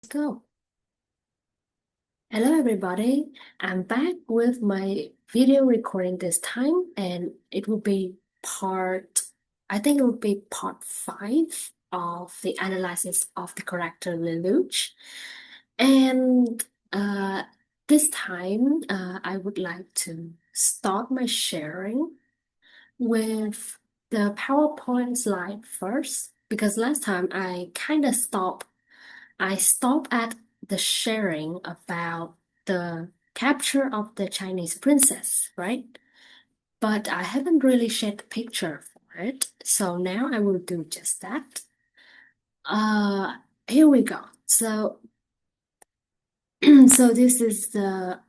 Go. Hello, everybody. I'm back with my video recording this time, and it will be I think it will be part five of the analysis of the character Lelouch. And uh, this time, I would like to start my sharing with the PowerPoint slide first, because last time I stopped at the sharing about the capture of the Chinese princess, right? But I haven't really shared the picture for it, so now I will do just that. Uh, Here we go. So, so this is the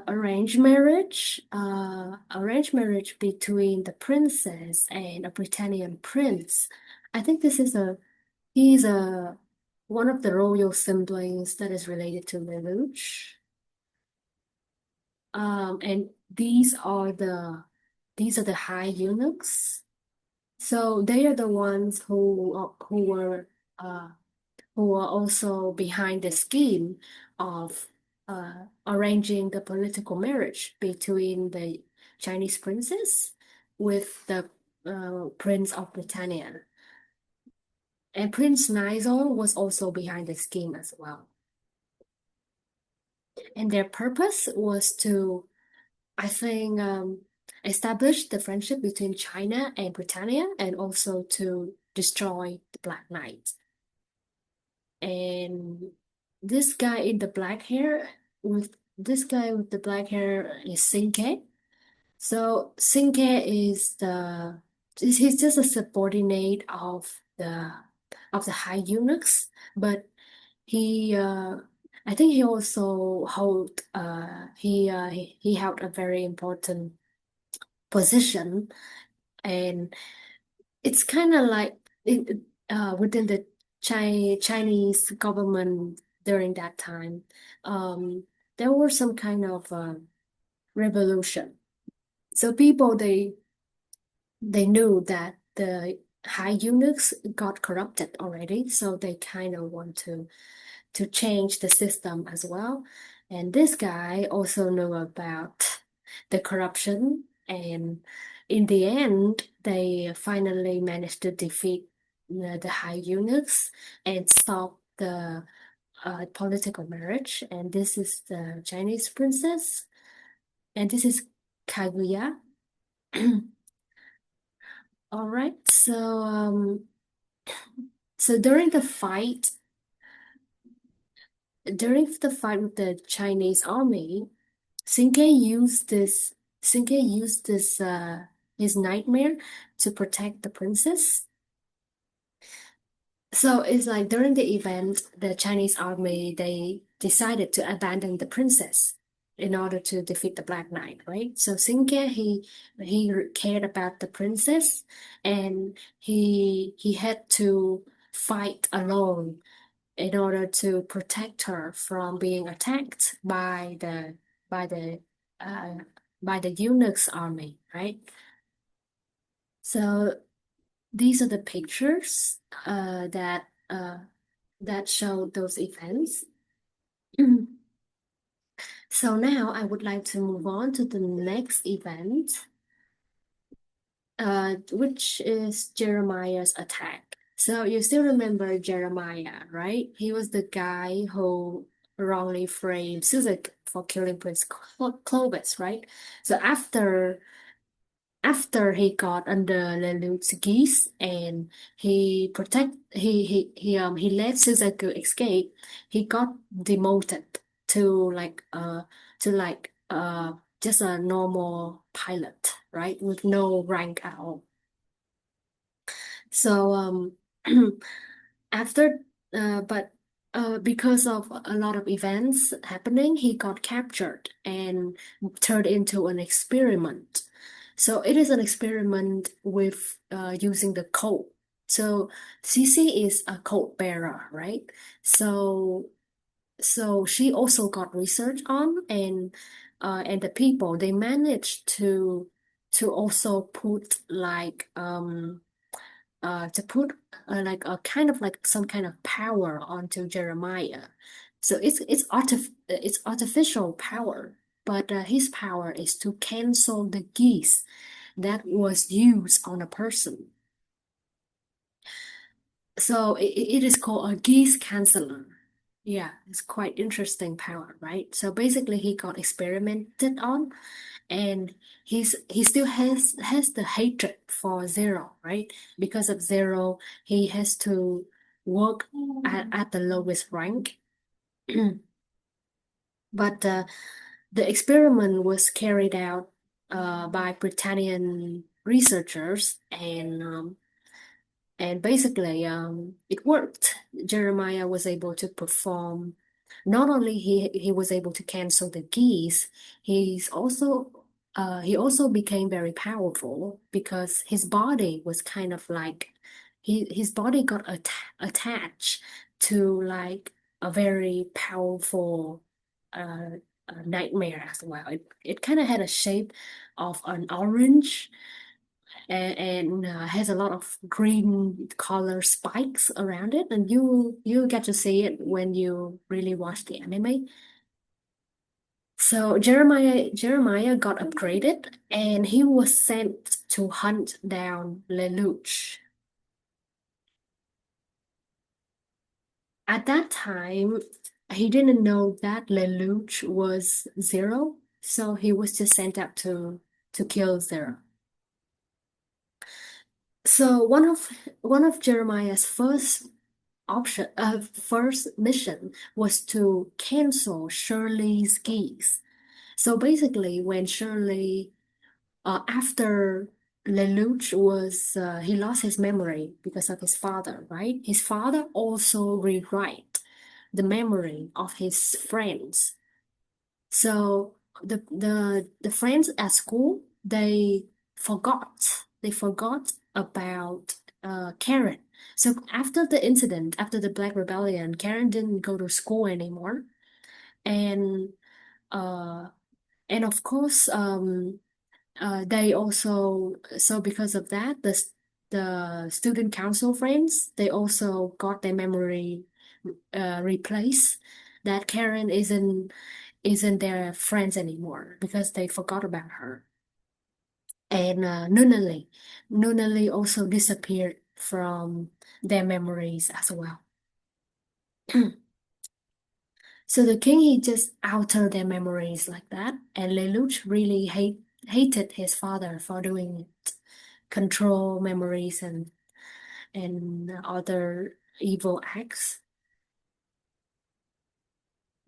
arranged marriage between the princess and a Britannian prince. I think he's a one of the royal siblings that is related to Lelouch. And these are the high eunuchs. So they are the ones uh, who were also behind the scheme of arranging the political marriage between the Chinese princess with the Prince of Britannia. And Prince Nizar was also behind the scheme as well. And their purpose was to, I think, establish the friendship between China and Britannia and also to destroy the Black Knight. And this guy in the black hair with this guy with the black hair is Sinke. So Sinke he's just a subordinate of the high eunuchs, but he I think he also he held a very important position, and it's kind of like within the Chinese government during that time. um there were some kind of revolution, so they knew that the high eunuchs got corrupted already, so they kind of want to change the system as well. And this guy also knew about the corruption, and in the end, they finally managed to defeat the high eunuchs and stop the political marriage. And this is the Chinese princess, and this is Kaguya. All right, so during the fight with the Chinese army, Sinke used this his nightmare to protect the princess. So it's like during the event, the Chinese army they decided to abandon the princess in order to defeat the Black Knight, right? So Sinke he cared about the princess, and he had to fight alone in order to protect her from being attacked by the uh, by the eunuchs army, right? So these are the pictures that show those events. So now I would like to move on to the next event, which is Jeremiah's attack. So you still remember Jeremiah, right? He was the guy who wrongly framed Susan for killing Prince Clovis, right? So after he got under Lelouch's Geass and he let Suzaku escape, he got demoted to just a normal pilot, right? With no rank at all. So after but because of a lot of events happening, he got captured and turned into an experiment. So it is an experiment with using the code. So Cici is a code bearer, right? So she also got research on, and the people they managed to also put to put like a kind of like some kind of power onto Jeremiah. So it's artificial power, but his power is to cancel the geese that was used on a person. So it is called a geese canceller. Yeah, it's quite interesting power, right? So basically, he got experimented on, and he still has the hatred for Zero, right? Because of Zero, he has to work at the lowest rank. But the experiment was carried out by Britannian researchers, and basically, it worked. Jeremiah was able to perform. Not only he was able to cancel the geese, he also became very powerful because his body was kind of like his body got attached to like a very powerful uh, nightmare as well. It kind of had a shape of an orange and has a lot of green color spikes around it, and you get to see it when you really watch the anime. So Jeremiah got upgraded, and he was sent to hunt down Lelouch. At that time, he didn't know that Lelouch was Zero, so he was just sent out to kill Zero. So one of Jeremiah's first mission was to cancel Shirley's geese. So basically, when Shirley, after Lelouch he lost his memory because of his father, right? His father also rewrite the memory of his friends. So the friends at school, they forgot about Karen. So after the incident, after the Black Rebellion, Karen didn't go to school anymore, and uh and of course they also, so because of that, the student council friends, they also got their memory replaced. That Karen isn't their friends anymore because they forgot about her. And Nunnally also disappeared from their memories as well. So the king, he just altered their memories like that, and Lelouch really hated his father for doing it, control memories and other evil acts.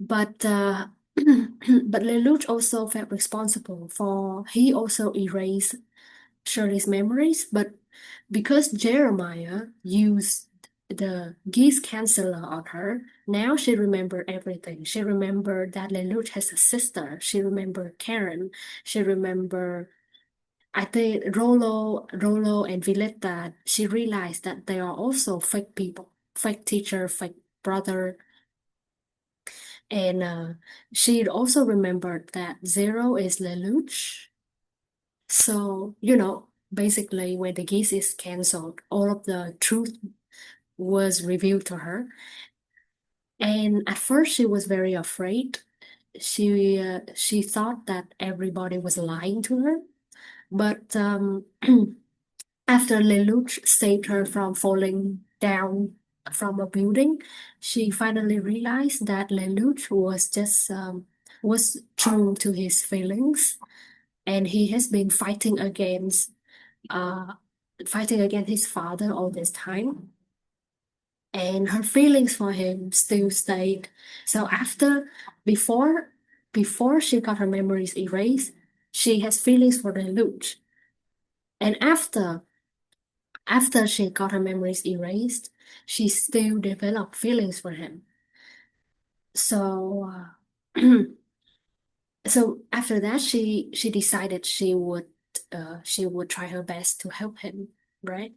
But but Lelouch also felt responsible for he also erased Shirley's memories, but because Jeremiah used the geese canceller on her, now she remembered everything. She remembered that Lelouch has a sister. She remembered Karen. She remembered, I think, Rolo and Villetta. She realized that they are also fake people, fake teacher, fake brother. And she also remembered that Zero is Lelouch. So, basically, when the geese is canceled, all of the truth was revealed to her. And at first, she was very afraid. She thought that everybody was lying to her. But after Lelouch saved her from falling down from a building, she finally realized that Lelouch was just was true to his feelings, and he has been uh fighting against his father all this time, and her feelings for him still stayed. So before before she got her memories erased, she has feelings for the Lelouch, and after she got her memories erased, she still developed feelings for him. So so after that, she decided she would try her best to help him, right?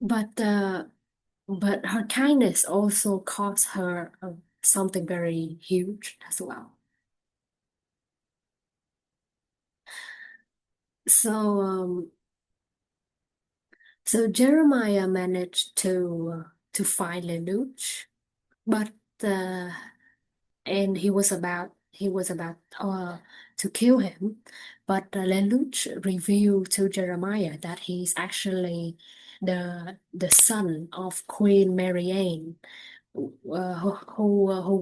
But but her kindness also cost her something very huge as well. So So Jeremiah managed to find Lelouch, but uh, and he was about to kill him, but Lelouch revealed to Jeremiah that he's actually the son of Queen Marianne, who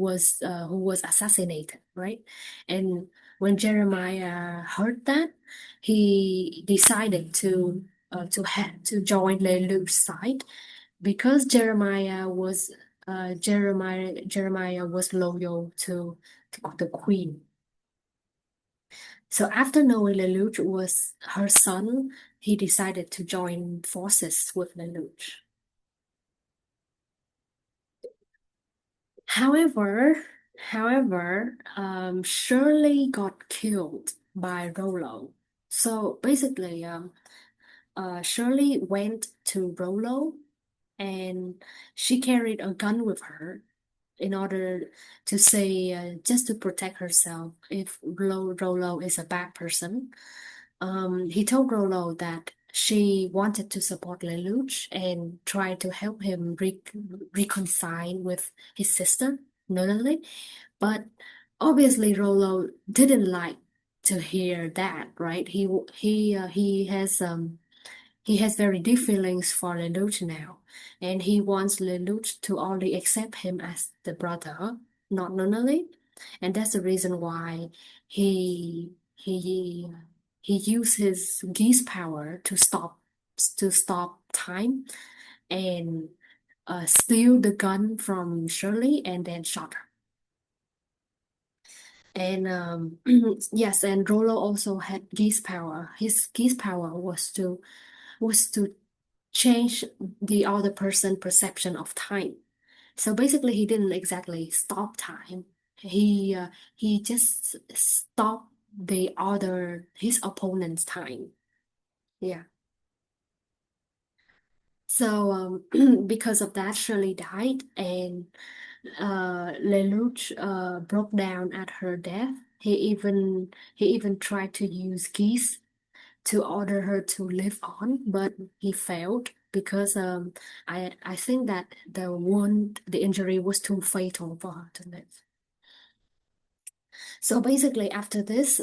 was assassinated, right? And when Jeremiah heard that, he decided to join Lelouch's side because Jeremiah was loyal to the queen. So after knowing Lelouch was her son, he decided to join forces with Lelouch. However, Shirley got killed by Rollo. So basically, Shirley went to Rollo and she carried a gun with her in order to say, just to protect herself if Rollo is a bad person. He told Rollo that she wanted to support Lelouch and try to help him reconcile with his sister, Nunali. But obviously, Rollo didn't like to hear that, right? He has very deep feelings for Lelouch now, and he wants Lelouch to only accept him as the brother, not Nunali. And that's the reason why he he he used his geese power to stop time and steal the gun from Shirley and then shot her. And yes, and Rollo also had geese power. His geese power was to change the other person perception of time. So basically, he didn't exactly stop time. He just stopped his opponent's time. Yeah. So because of that, Shirley died, and Lelouch broke down at her death. He even tried to use geese to order her to live on, but he failed because I think that the injury was too fatal for her to live. So basically, after this,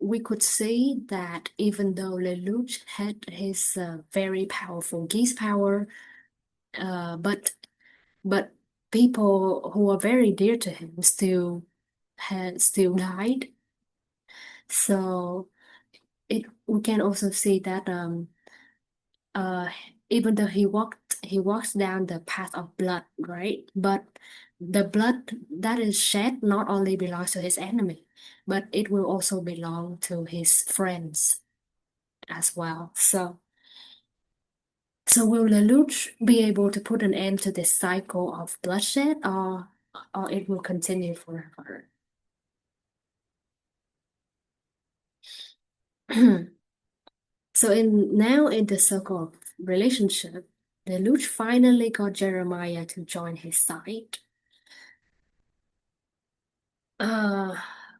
we could see that even though Lelouch had his very powerful geese power, but people who are very dear to him still died. So we can also see that uh even though he walks down the path of blood, right? But the blood that is shed not only belongs to his enemy, but it will also belong to his friends as well. So will Lelouch be able to put an end to this cycle of bloodshed, or it will continue forever? So in the circle of relationship, Lelouch finally got Jeremiah to join his side. Uh,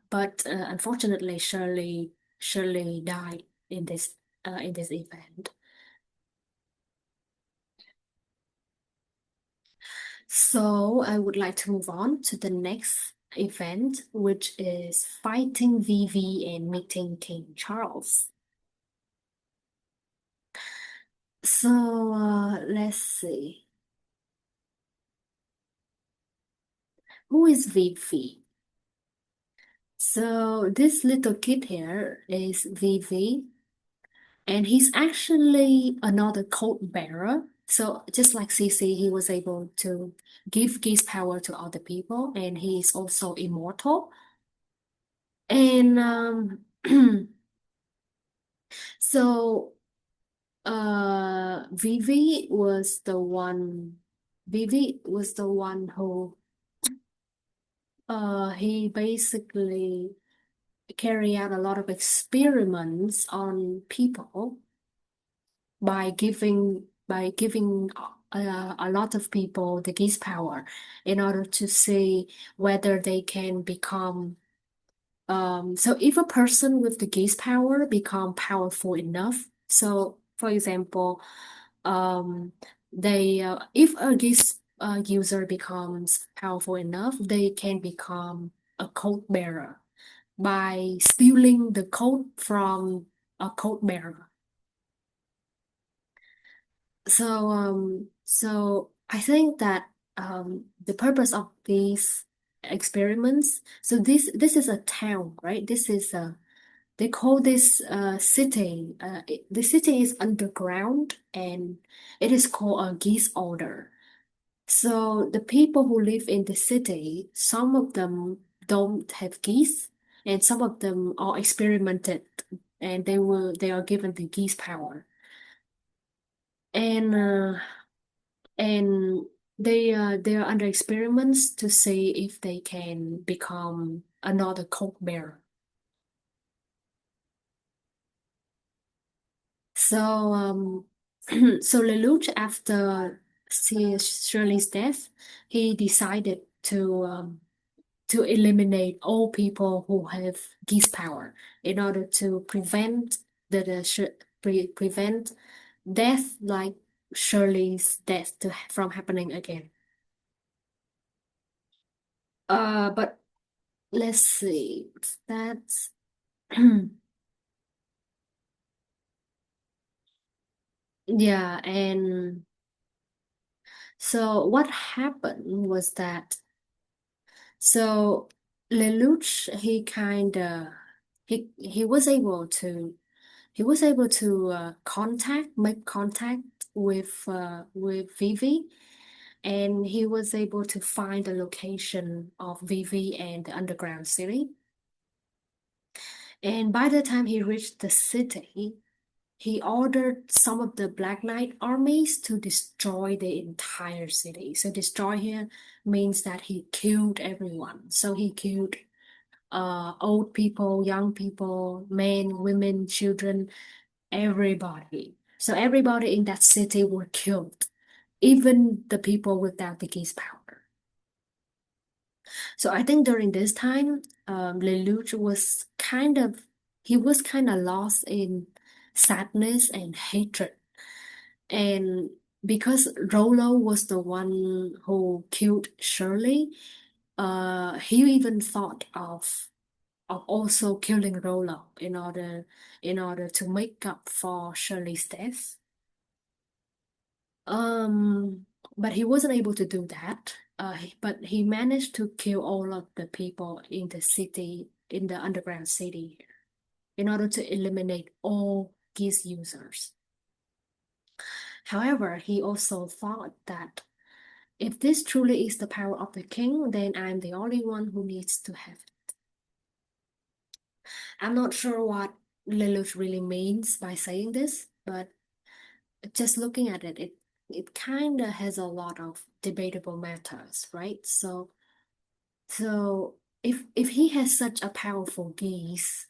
but unfortunately, Shirley died in this event. So I would like to move on to the next event, which is fighting Vivi and meeting King Charles. So let's see. Who is Vivi? So this little kid here is Vivi, and he's actually another code bearer. So just like CC, he was able to give Geass power to other people, and he's also immortal. And so Vivi was the one who he basically carry out a lot of experiments on people by giving a lot of people the Geass power in order to see whether they can become so if a person with the Geass power become powerful enough, so for example, um, they if a Geass user becomes powerful enough, they can become a code bearer by stealing the code from a code bearer. So I think that the purpose of these experiments, so this is a town, right? This is a they call this city. The city is underground and it is called a Geass Order. So the people who live in the city, some of them don't have geese, and some of them are experimented, and they are given the geese power, and and they are under experiments to see if they can become another coke bearer. So so Lelouch, after Shirley's death, he decided to eliminate all people who have geese power in order to prevent prevent death like Shirley's death from happening again. But let's see. That's yeah, and so what happened was that so Lelouch he was able to make contact with Vivi, and he was able to find the location of Vivi and the underground city. And by the time he reached the city, he ordered some of the Black Knight armies to destroy the entire city. So destroy here means that he killed everyone. So he killed old people, young people, men, women, children, everybody. So everybody in that city were killed, even the people without the king's power. So I think during this time, Lelouch was he was kind of lost in sadness and hatred. And because Rollo was the one who killed Shirley, he even thought of also killing Rollo in order to make up for Shirley's death. Um, but he wasn't able to do that. But he managed to kill all of the people in the city, in the underground city, in order to eliminate all Geass users. However, he also thought that if this truly is the power of the king, then I'm the only one who needs to have it. I'm not sure what Lelouch really means by saying this, but just looking at it, it kind of has a lot of debatable matters, right? So if he has such a powerful geese,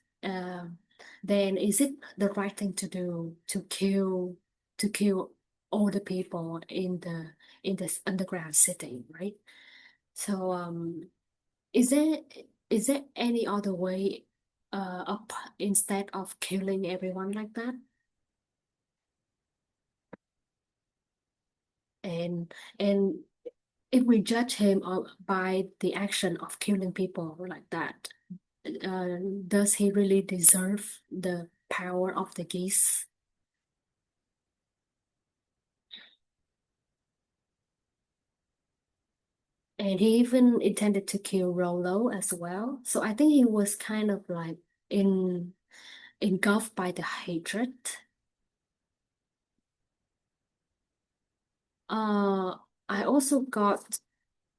then is it the right thing to do to kill all the people in this underground city, right? So is there any other way up instead of killing everyone like that? And if we judge him by the action of killing people like that, uh, does he really deserve the power of the geese? And he even intended to kill Rollo as well. So I think he was kind of like in engulfed by the hatred. Uh, I also got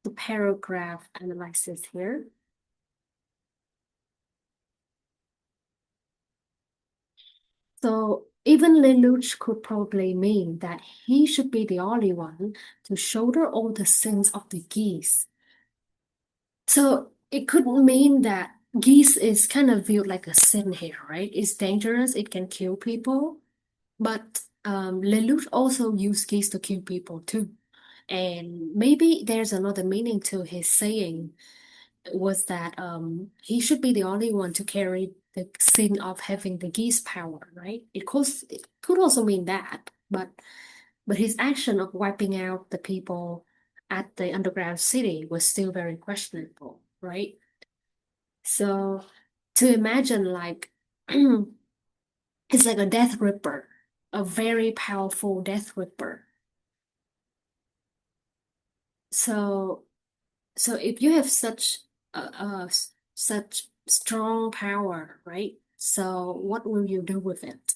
the paragraph analysis here. So even Lelouch could probably mean that he should be the only one to shoulder all the sins of the geese. So it could mean that geese is kind of viewed like a sin here, right? It's dangerous, it can kill people. But Lelouch also used geese to kill people too. And maybe there's another meaning to his saying was that he should be the only one to carry the sin of having the geese power, right? It could also mean that, but But his action of wiping out the people at the underground city was still very questionable, right? So to imagine like it's like a death ripper, a very powerful death ripper. So so if you have such strong power, right? So what will you do with it?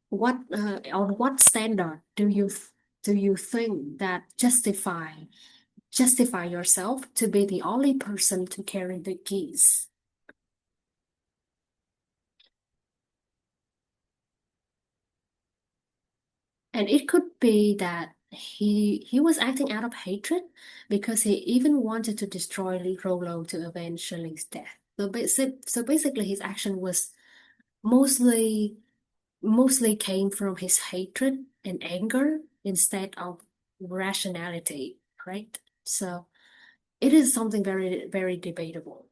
What on what standard do you think that justify yourself to be the only person to carry the keys? And it could be that he was acting out of hatred because he even wanted to destroy Rolo to avenge Shirley's death. So basically his action was mostly mostly came from his hatred and anger instead of rationality, right? So it is something very debatable.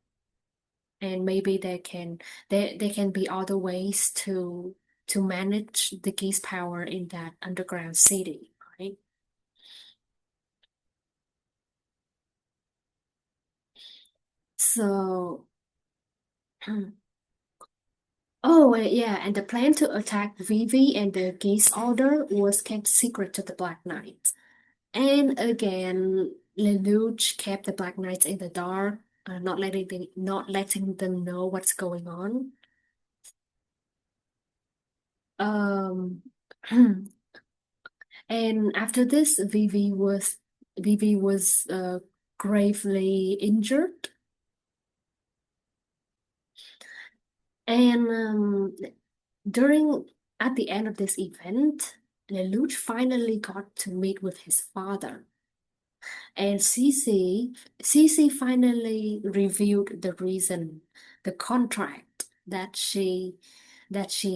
And maybe there can be other ways to manage the geese power in that underground city, right? So oh yeah, and the plan to attack Vivi and the geese order was kept secret to the Black Knights. And again, Lelouch kept the Black Knights in the dark, not letting them know what's going on. Um, and after this, Vivi was gravely injured, and during at the end of this event, Lelouch finally got to meet with his father. And Cece finally revealed the reason, the contract that she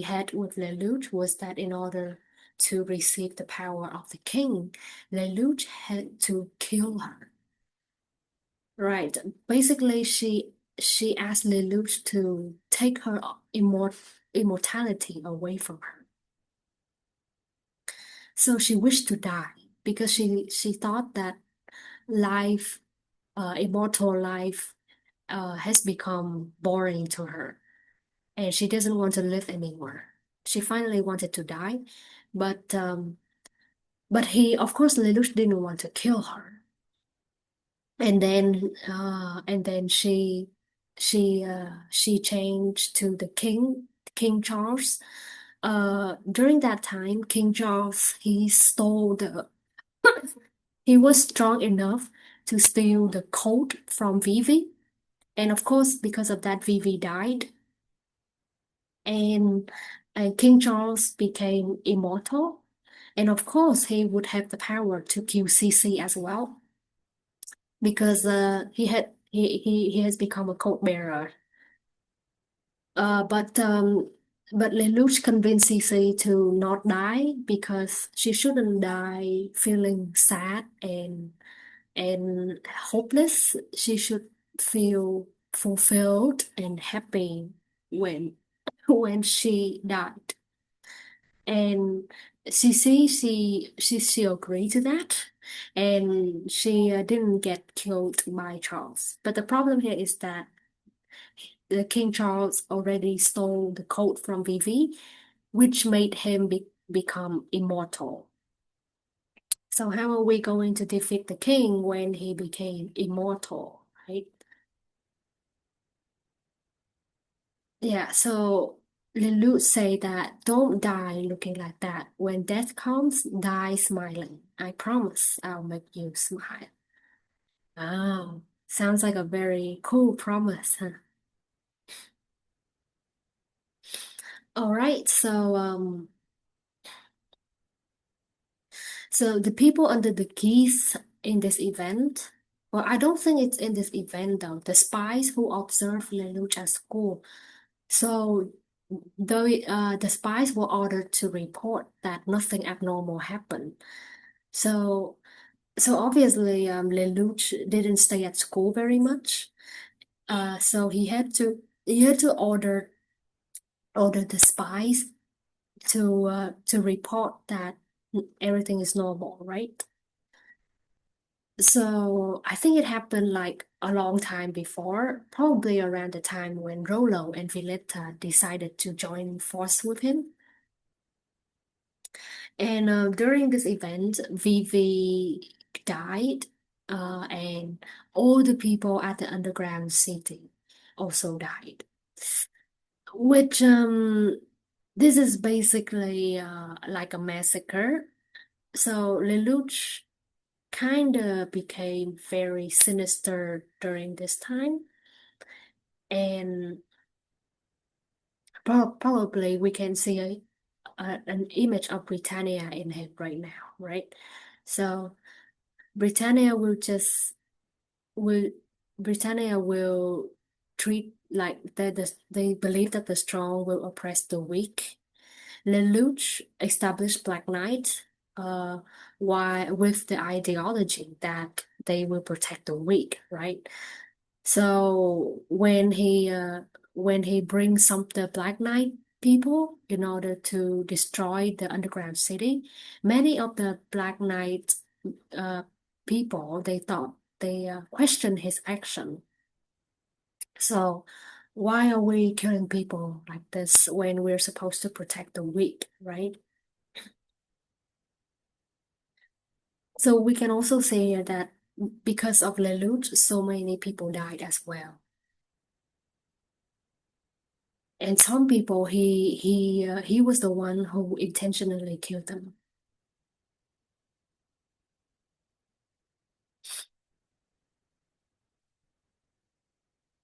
had with Lelouch was that in order to receive the power of the king, Lelouch had to kill her. Right. Basically, she asked Lelouch to take her immortality away from her. So she wished to die because she thought that life, immortal life has become boring to her and she doesn't want to live anymore. She finally wanted to die, but of course, Lelouch didn't want to kill her. And then she changed to the King Charles. During that time, King Charles he was strong enough to steal the coat from Vivi, and of course, because of that, Vivi died. And King Charles became immortal. And of course, he would have the power to kill CC as well because he has become a coat bearer. Uh, but um, but Lelouch convinced CC to not die because she shouldn't die feeling sad and hopeless. She should feel fulfilled and happy when when she died. And she agreed to that, and she didn't get killed by Charles. But the problem here is that the King Charles already stole the coat from Vivi, which made him become immortal. So how are we going to defeat the king when he became immortal, right? Yeah, so Lelouch say that don't die looking like that. When death comes, die smiling. I promise I'll make you smile. Oh, sounds like a very cool promise, huh? All right, so the people under the keys in this event, well, I don't think it's in this event though. The spies who observed Lelouch at school. So the spies were ordered to report that nothing abnormal happened. So so obviously Lelouch didn't stay at school very much. So he had to order the spies to report that everything is normal, right? So I think it happened like a long time before, probably around the time when Rolo and Villetta decided to join force with him. And during this event, Vivi died, and all the people at the underground city also died. Which this is basically like a massacre. So Lelouch kind of became very sinister during this time, and probably we can see an image of Britannia in him right now, right? So Britannia will just will Britannia will treat like they believe that the strong will oppress the weak. Lelouch established Black Knight, uh, why with the ideology that they will protect the weak, right? So when he brings some the Black Knight people in order to destroy the underground city, many of the Black Knight uh, people they thought they questioned his action. So why are we killing people like this when we're supposed to protect the weak, right? So we can also say that because of Lelouch, so many people died as well. And some people, he was the one who intentionally killed them.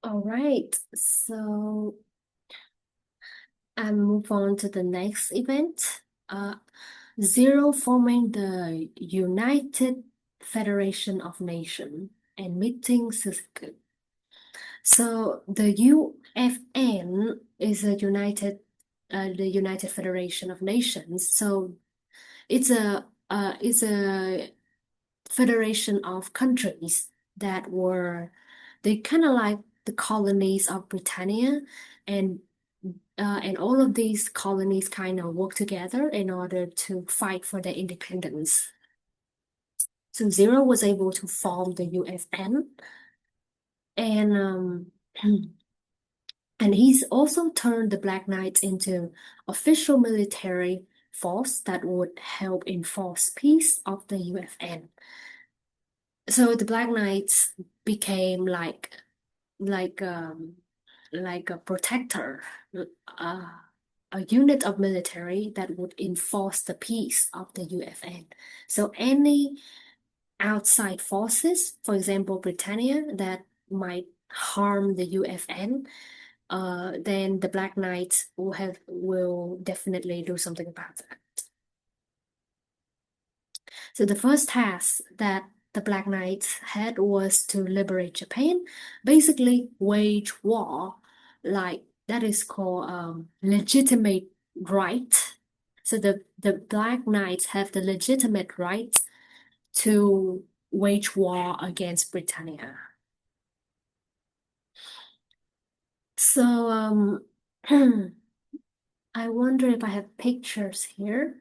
All right, so I move on to the next event. Zero forming the United Federation of Nations and meeting Suzuki. So the UFN is the United Federation of Nations. So it's a federation of countries that were they kind of like the colonies of Britannia, and and all of these colonies kind of work together in order to fight for their independence. So Zero was able to form the UFN, and and he's also turned the Black Knights into official military force that would help enforce peace of the UFN. So the Black Knights became like um like a protector, uh, a unit of military that would enforce the peace of the UFN. So any outside forces, for example, Britannia, that might harm the UFN, then the Black Knights will definitely do something about that. So the first task that the Black Knights had was to liberate Japan, basically wage war, like that is called legitimate right. So the Black Knights have the legitimate right to wage war against Britannia. So I wonder if I have pictures here.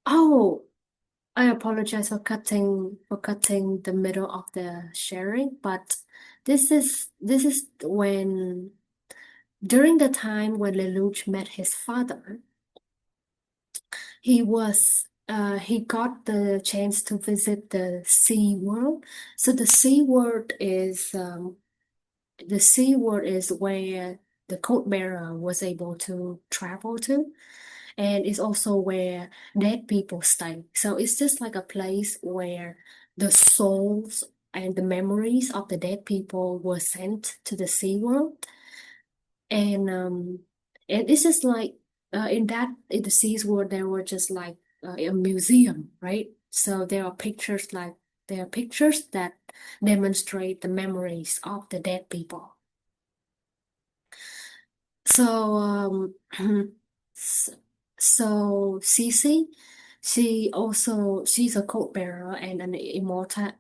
Oh, I apologize for cutting the middle of the sharing, but this is when during the time when Lelouch met his father, he got the chance to visit the Sea World. So the Sea World is where the code bearer was able to travel to, and it's also where dead people stay. So it's just like a place where the souls and the memories of the dead people were sent to the sea world, and it's just like in the sea world there were just like a museum, right? So there are pictures that demonstrate the memories of the dead people. So s- so Cece, she's a code bearer and an immortal,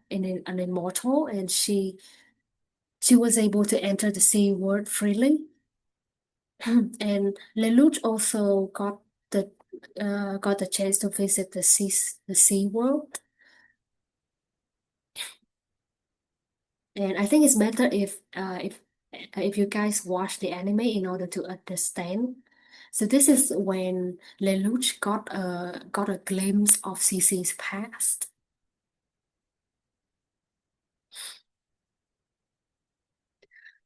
and she was able to enter the sea world freely. And Lelouch also got the chance to visit the Sea World. And I think it's better if you guys watch the anime in order to understand. So this is when Lelouch got a glimpse of Cece's past.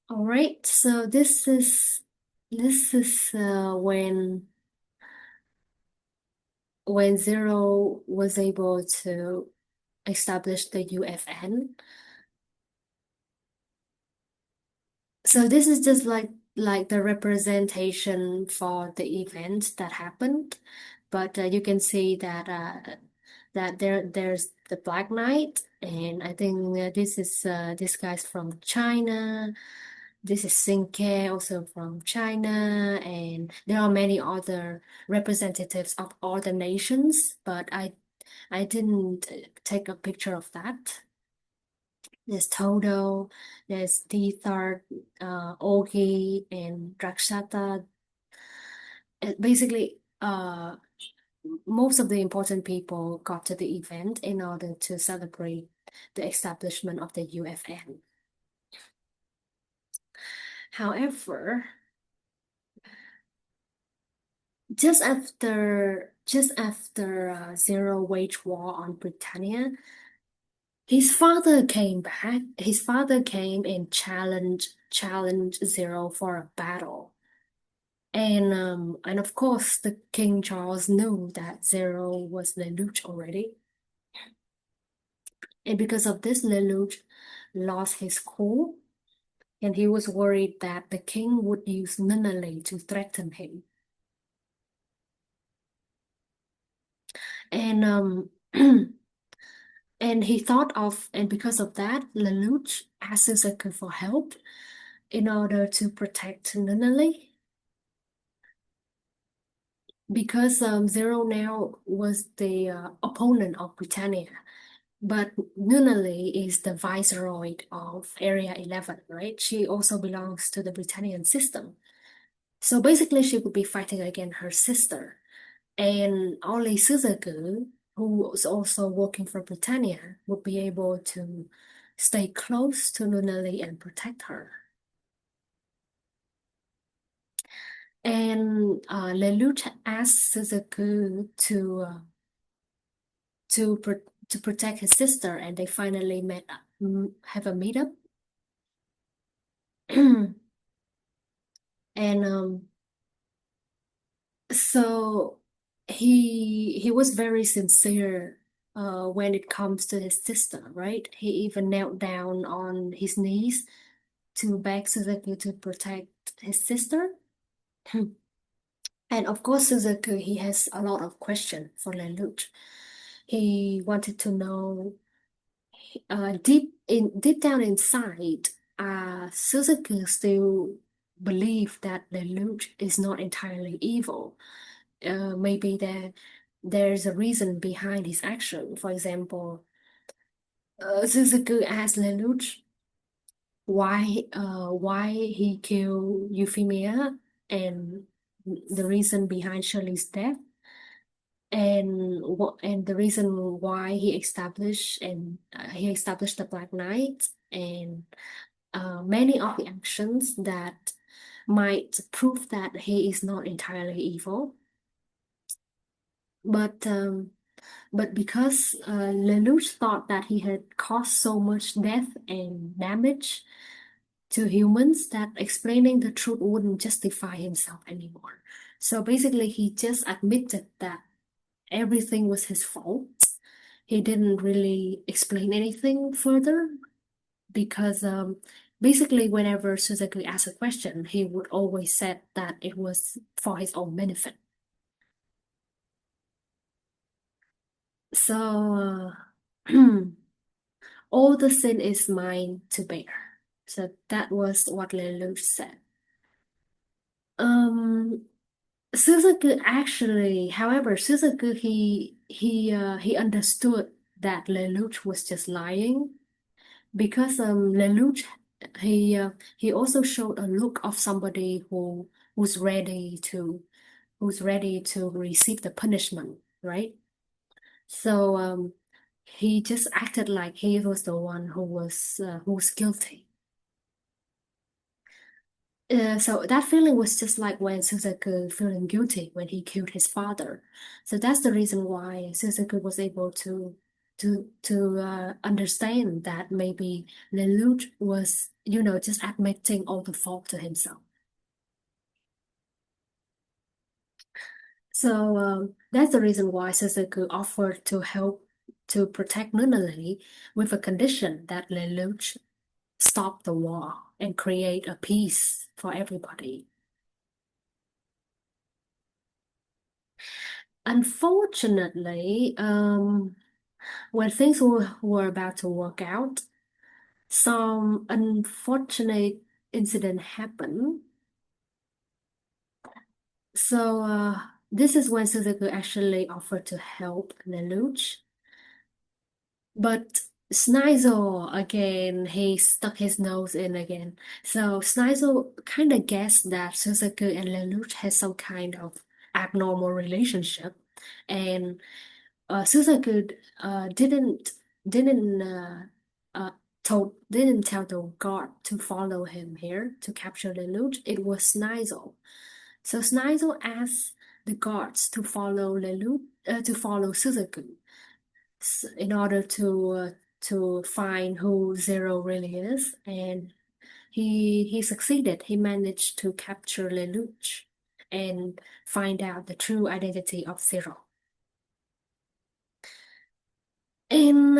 All right, so this is when Zero was able to establish the UFN. So this is just like the representation for the event that happened, but you can see that there's the Black Knight, and I think this guy's from China. This is Sinke, also from China, and there are many other representatives of other nations, but I didn't take a picture of that. There's Todo, there's Dithar, Ogi, and Drakshata. Basically, most of the important people got to the event in order to celebrate the establishment of the UFN. However, just after Zero waged war on Britannia, his father came back. His father came and challenged Zero for a battle. And of course the King Charles knew that Zero was Lelouch already. And because of this, Lelouch lost his cool, and he was worried that the king would use Nunnally to threaten him. And and he thought of, and because of that, Lelouch asked Suzaku for help in order to protect Nunnally. Because Zero now was the opponent of Britannia, but Nunnally is the viceroy of Area 11, right? She also belongs to the Britannian system. So basically, she would be fighting against her sister. And only Suzaku, who was also working for Britannia, would be able to stay close to Nunnally and protect her. And Lelouch asked Suzaku to protect his sister, and they finally have a meetup. And so he was very sincere when it comes to his sister, right? He even knelt down on his knees to beg Suzuki to protect his sister. And of course, Suzuki, he has a lot of questions for Lelouch. He wanted to know, deep down inside, Suzuki still believe that Lelouch is not entirely evil. Maybe there's a reason behind his action. For example, Suzuki asked Lelouch why he killed Euphemia, and the reason behind Shirley's death, and the reason why he established the Black Knight, and many of the actions that might prove that he is not entirely evil. But because Lelouch thought that he had caused so much death and damage to humans that explaining the truth wouldn't justify himself anymore. So basically, he just admitted that everything was his fault. He didn't really explain anything further because basically, whenever Suzuki asked a question, he would always said that it was for his own benefit. So, all the sin is mine to bear. So that was what Lelouch said. Um, however, he understood that Lelouch was just lying because Lelouch he also showed a look of somebody who who's ready to receive the punishment, right? So he just acted like he was the one who was guilty. So that feeling was just like when Suzaku feeling guilty when he killed his father. So that's the reason why Suzaku was able to understand that maybe Lelouch was, just admitting all the fault to himself. So that's the reason why Suzaku offered to help to protect Nunali with a condition that Lelouch stop the war and create a peace for everybody. Unfortunately, when things were about to work out, some unfortunate incident happened. So this is when Suzaku actually offered to help Lelouch. But Snizel, again, he stuck his nose in again. So Snizel kind of guessed that Suzaku and Lelouch had some kind of abnormal relationship. And Suzaku didn't uh, didn't tell the guard to follow him here to capture Lelouch. It was Snizel. So Snizel asked the guards to follow Lelouch to follow Suzaku in order to find who Zero really is, and he succeeded. He managed to capture Lelouch and find out the true identity of Zero. And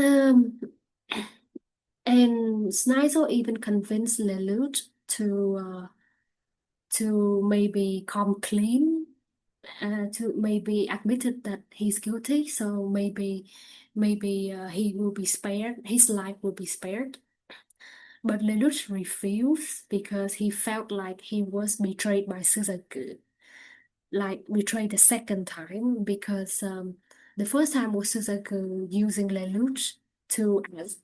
and Snizel even convinced Lelouch to maybe come clean, to maybe admitted that he's guilty. So maybe he will be spared. His life will be spared. But Lelouch refused because he felt like he was betrayed by Suzaku, like betrayed the second time because the first time was Suzaku using Lelouch to ask,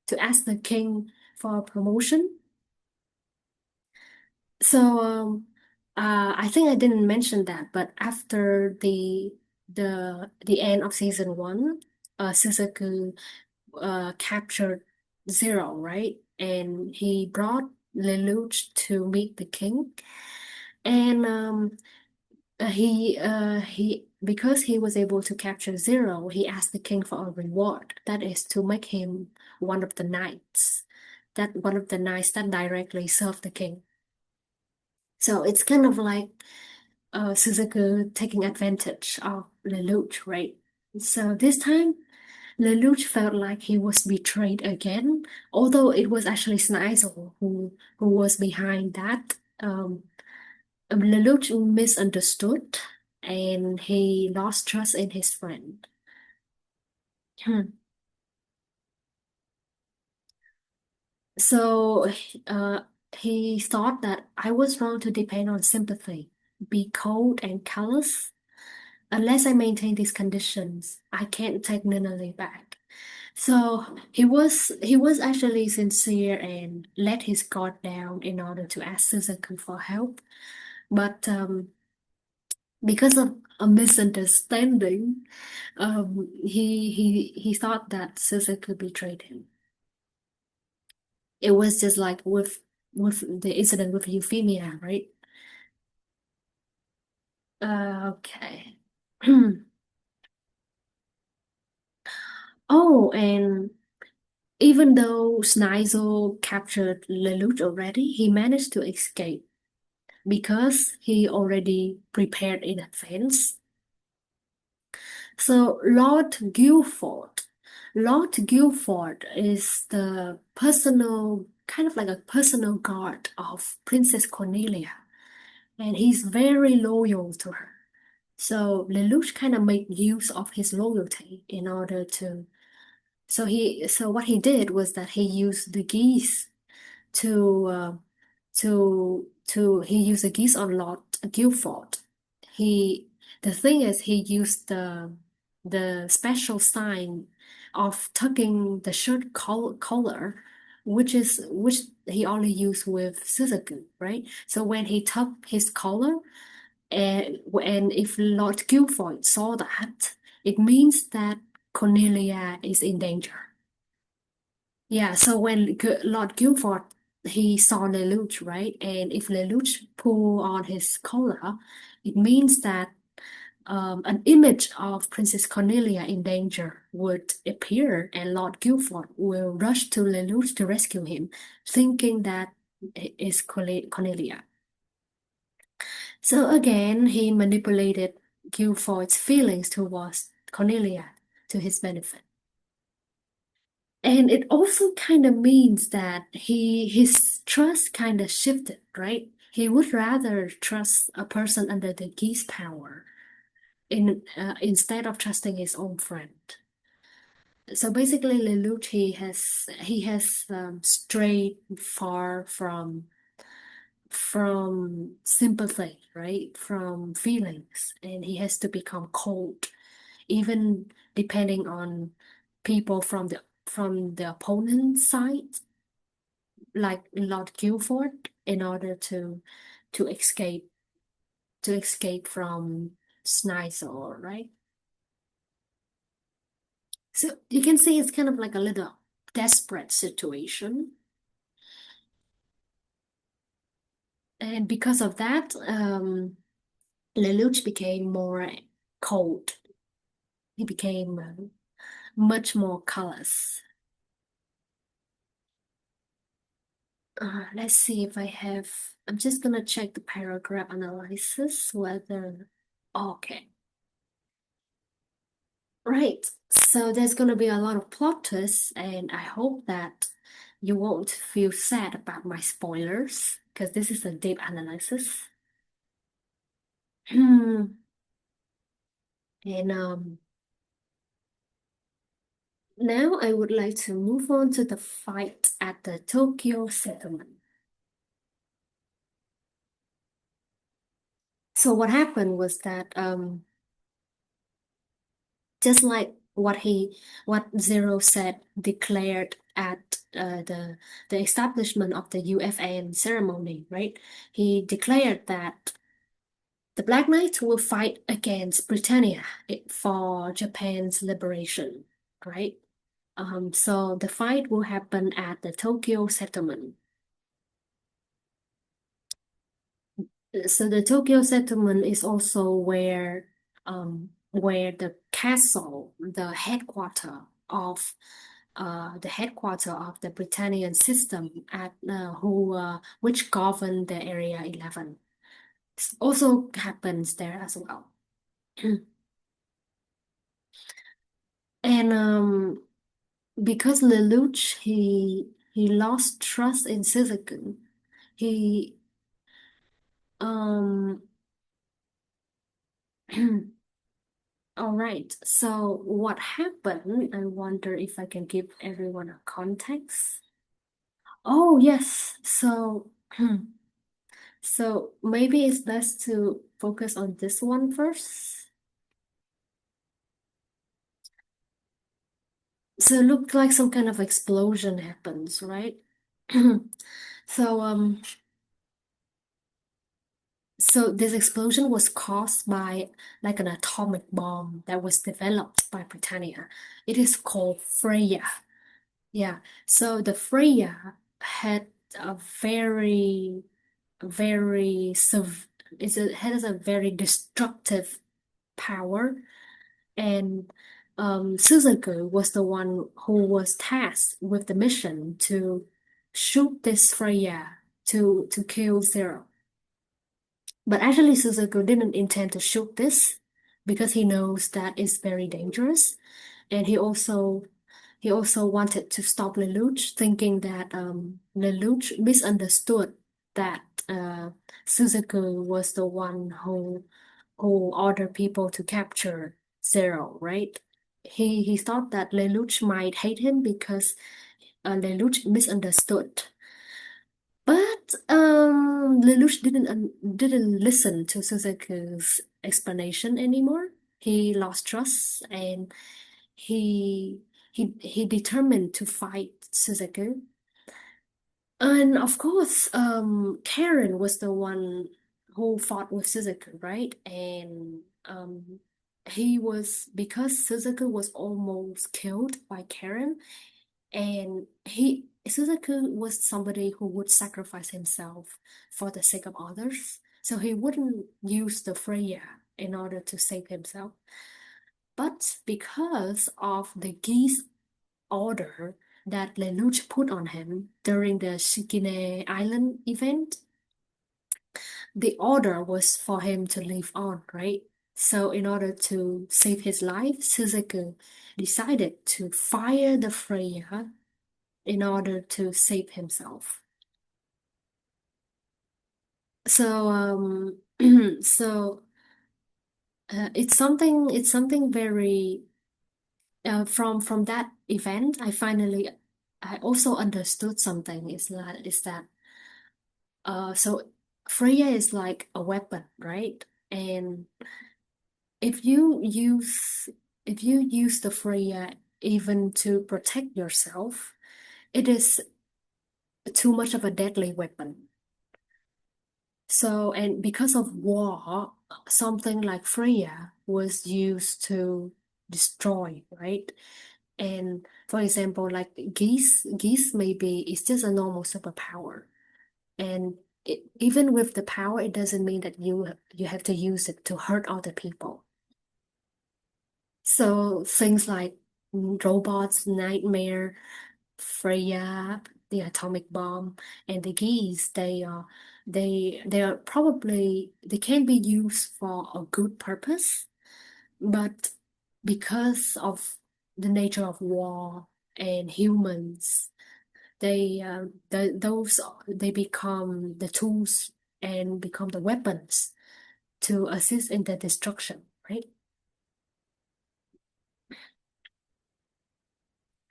to ask the king for a promotion. So I think I didn't mention that, but after the end of season one, Suzaku captured Zero, right? And he brought Lelouch to meet the king. And he because he was able to capture Zero, he asked the king for a reward. That is to make him one of the knights. That one of the knights that directly serve the king. So it's kind of like Suzaku taking advantage of Lelouch, right? So this time Lelouch felt like he was betrayed again, although it was actually Sneasel who was behind that. Lelouch misunderstood and he lost trust in his friend. Hmm. So uh, he thought that I was wrong to depend on sympathy, be cold and callous. Unless I maintain these conditions, I can't take Nunnally back. So he was actually sincere and let his guard down in order to ask Suzaku for help. But because of a misunderstanding, he thought that Suzaku betrayed him. It was just like with the incident with Euphemia, right? Okay. Oh, and even though Sneasel captured Lelouch already, he managed to escape because he already prepared in advance. So Lord Guilford is the personal, kind of like a personal guard of Princess Cornelia, and he's very loyal to her. So Lelouch kind of made use of his loyalty in order to. So what he did was that he used the geese to he used the geese on Lord Guilford. He the thing is he used the special sign of tucking the shirt collar which he only used with Suzaku, right? So when he took his collar, and if Lord Guilford saw that, it means that Cornelia is in danger. Yeah, so when Lord Guilford he saw Lelouch, right? And if Lelouch pull on his collar, it means that an image of Princess Cornelia in danger would appear, and Lord Guilford will rush to Lelouch to rescue him, thinking that it is Cornelia. So again, he manipulated Guilford's feelings towards Cornelia to his benefit. And it also kind of means that his trust kind of shifted, right? He would rather trust a person under the Geass power instead of trusting his own friend. So basically, Lelouch he has strayed far from sympathy, right? From feelings, and he has to become cold, even depending on people from the opponent side, like Lord Guilford, in order to escape to escape from Snizel, right? So you can see it's kind of like a little desperate situation. And because of that, Lelouch became more cold. He became much more callous. Let's see if I have. I'm just gonna check the paragraph analysis whether. Okay, right. So there's gonna be a lot of plot twists, and I hope that you won't feel sad about my spoilers because this is a deep analysis. And now I would like to move on to the fight at the Tokyo settlement. So what happened was that just like what Zero said declared at the establishment of the UFN ceremony, right? He declared that the Black Knights will fight against Britannia for Japan's liberation, right? So the fight will happen at the Tokyo settlement. So the Tokyo settlement is also where the castle, the headquarter of the Britannian system at who which govern the Area 11 also happens there as well. And because Lelouch he lost trust in Suzaku, he um all right, so what happened? I wonder if I can give everyone a context. Oh, yes. So, so maybe it's best to focus on this one first. So it looked like some kind of explosion happens, right? So, so this explosion was caused by like an atomic bomb that was developed by Britannia. It is called Freya. Yeah, so the Freya had a very has a very destructive power, and Suzaku was the one who was tasked with the mission to shoot this Freya to kill Zero. But actually, Suzaku didn't intend to shoot this because he knows that it's very dangerous, and he also wanted to stop Lelouch, thinking that Lelouch misunderstood that Suzaku was the one who ordered people to capture Zero, right? He thought that Lelouch might hate him because Lelouch misunderstood. But Lelouch didn't listen to Suzaku's explanation anymore. He lost trust and he he determined to fight Suzaku. And of course, Karen was the one who fought with Suzuki, right? And he was because Suzuki was almost killed by Karen, and he Suzuki was somebody who would sacrifice himself for the sake of others. So he wouldn't use the Freya in order to save himself. But because of the Geass order that Lelouch put on him during the Shikine Island event, the order was for him to live on, right? So in order to save his life, Suzuki decided to fire the Freya in order to save himself. So so it's something very from that event. I also understood something is that so Freya is like a weapon, right? And if you use if you use the Freya even to protect yourself, it is too much of a deadly weapon. So, and because of war, something like Freya was used to destroy, right? And for example, like Geass maybe it's just a normal superpower. And even with the power, it doesn't mean that you have to use it to hurt other people. So things like robots, nightmare, Freya, the atomic bomb, and the geese, they are probably they can be used for a good purpose, but because of the nature of war and humans, those they become the tools and become the weapons to assist in the destruction, right?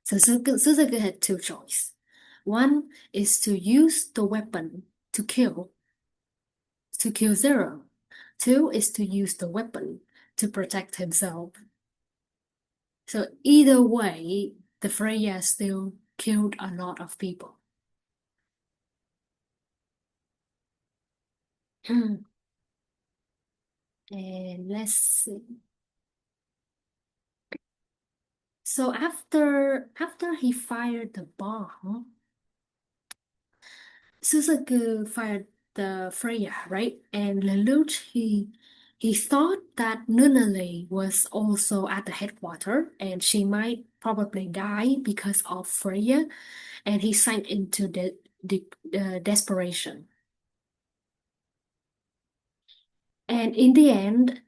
So Suzuki had two choices. One is to use the weapon to kill Zero. Two is to use the weapon to protect himself. So either way, the Freya still killed a lot of people. And let's see. So after he fired the bomb, Suzaku fired the Freya, right? And Lelouch, he thought that Nunnally was also at the headquarters and she might probably die because of Freya, and he sank into desperation. And in the end,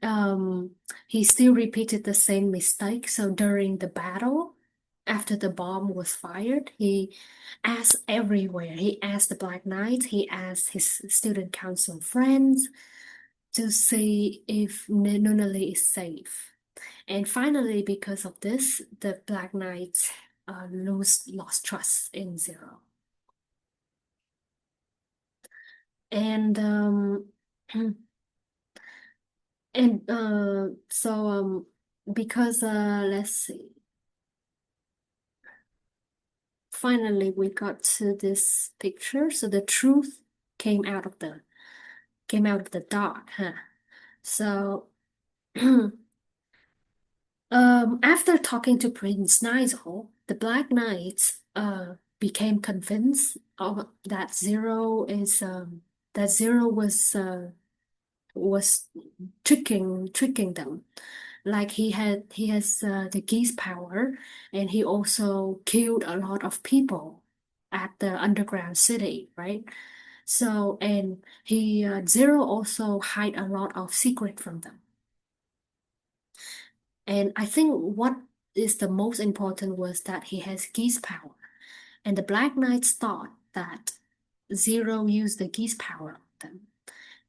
he still repeated the same mistake. So during the battle, after the bomb was fired, he asked everywhere. He asked the Black Knight, he asked his student council friends to see if Nunali is safe. And finally, because of this, the Black Knights lost trust in Zero. And and so because let's see. Finally, we got to this picture. So the truth came out of the dark, huh? So after talking to Prince Nigel, the Black Knights became convinced of that Zero was tricking them. Like he has the Geass power, and he also killed a lot of people at the underground city, right? So and he Zero also hide a lot of secret from them. And I think what is the most important was that he has Geass power. And the Black Knights thought that Zero used the Geass power on them.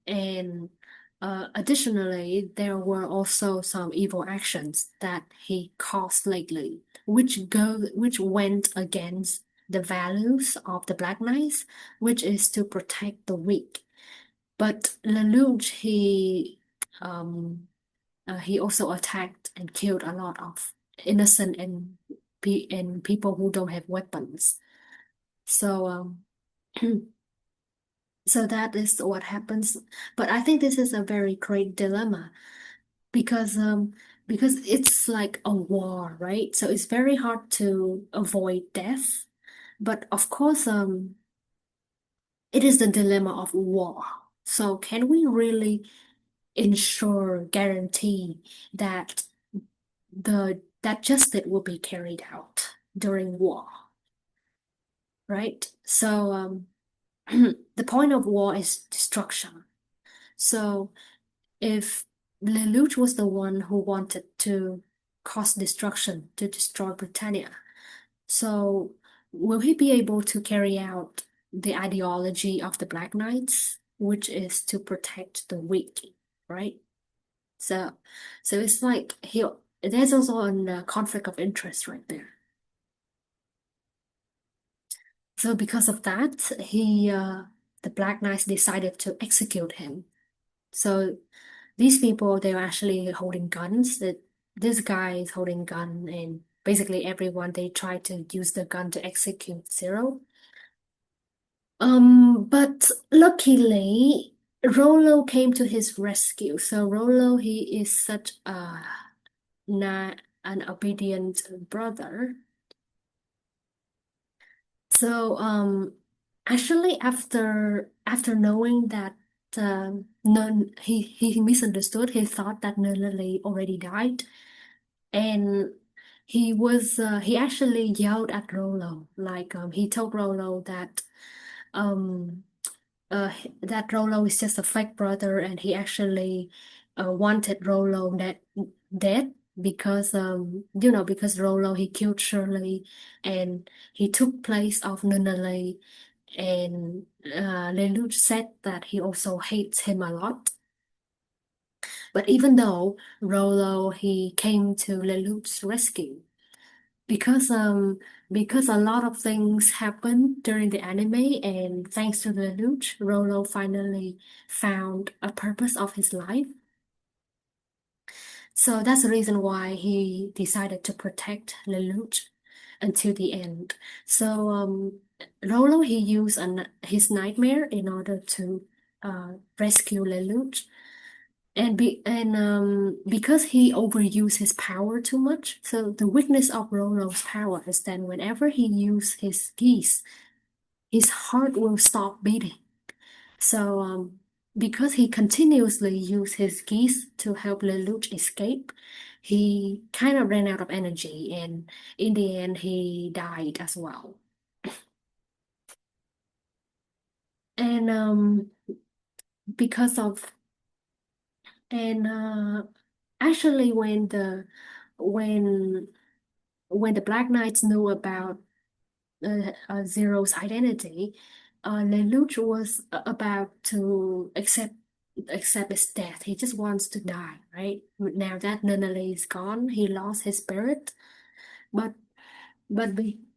And additionally, there were also some evil actions that he caused lately, which went against the values of the Black Knights, which is to protect the weak. But Lelouch, he also attacked and killed a lot of innocent and people who don't have weapons. So So that is what happens. But I think this is a very great dilemma because it's like a war, right? So it's very hard to avoid death. But of course, it is the dilemma of war. So can we really ensure, guarantee that that justice will be carried out during war, right? So the point of war is destruction. So if Lelouch was the one who wanted to cause destruction to destroy Britannia, so will he be able to carry out the ideology of the Black Knights, which is to protect the weak, right? So, so it's like there's also a conflict of interest right there. So because of that, the Black Knights decided to execute him. So these people, they were actually holding guns. That this guy is holding gun, and basically everyone they try to use the gun to execute Zero. But luckily, Rollo came to his rescue. So Rollo, he is such a not an obedient brother. So actually after knowing that none he misunderstood, he thought that Nunnally already died, and he actually yelled at Rollo, like he told Rollo um that Rollo is just a fake brother, and he actually wanted Rollo dead because because Rollo he killed Shirley, and he took place of Nunnally, and Lelouch said that he also hates him a lot. But even though Rollo he came to Lelouch's rescue, because a lot of things happened during the anime, and thanks to Lelouch, Rollo finally found a purpose of his life. So that's the reason why he decided to protect Lelouch until the end. So Rollo he used his nightmare in order to rescue Lelouch. Because he overused his power too much, so the weakness of Rollo's power is that whenever he uses his geese, his heart will stop beating. So because he continuously used his geese to help Lelouch escape, he kind of ran out of energy, and in the end, he died as well. And because of and actually, when when the Black Knights knew about Zero's identity, Lelouch was about to accept his death. He just wants to die, right? Now that Nunnally is gone, he lost his spirit. But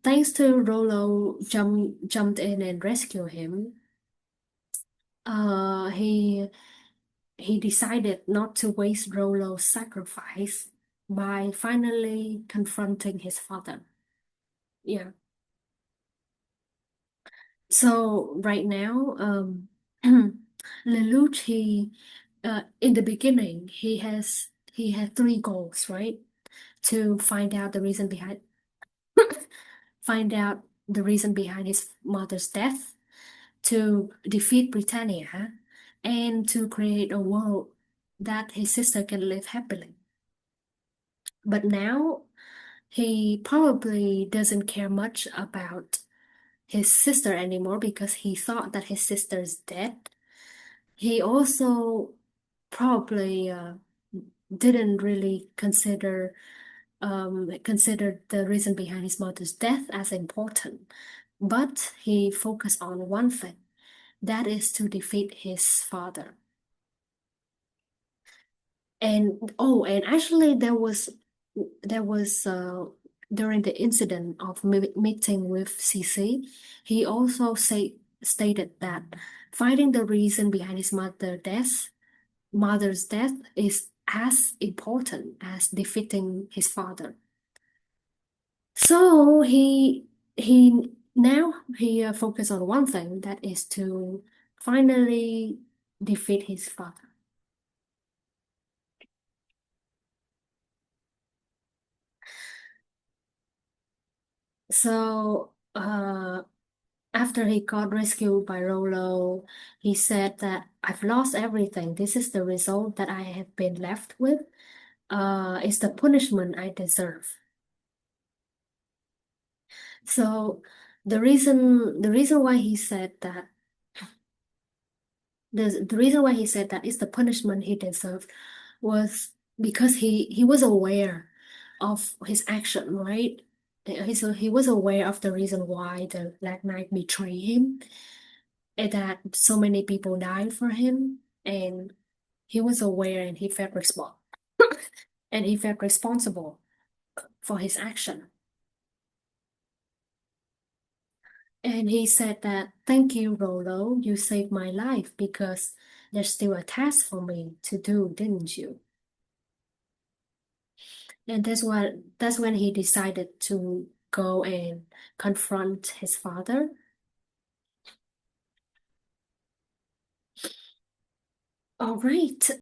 thanks to Rollo jumped in and rescued him, uh, he he decided not to waste Rollo's sacrifice by finally confronting his father. Yeah. So right now, Lelouch, in the beginning, he had three goals, right? To find out the reason behind his mother's death, to defeat Britannia, and to create a world that his sister can live happily. But now he probably doesn't care much about his sister anymore because he thought that his sister's dead. He also probably didn't really consider the reason behind his mother's death as important, but he focused on one thing, that is to defeat his father. And oh, and actually there was during the incident of meeting with CC, he also stated that finding the reason behind his mother's death is as important as defeating his father. So he now he focused on one thing, that is to finally defeat his father. So, after he got rescued by Rolo, he said that I've lost everything. This is the result that I have been left with. It's the punishment I deserve. So the reason why he said that the reason why he said that is the punishment he deserved was because he was aware of his action, right? He was aware of the reason why the Black Knight betrayed him, and that so many people died for him, and he was aware and he felt and he felt responsible for his action. And he said that, thank you, Rolo, you saved my life because there's still a task for me to do, didn't you? And that's when he decided to go and confront his father. All right.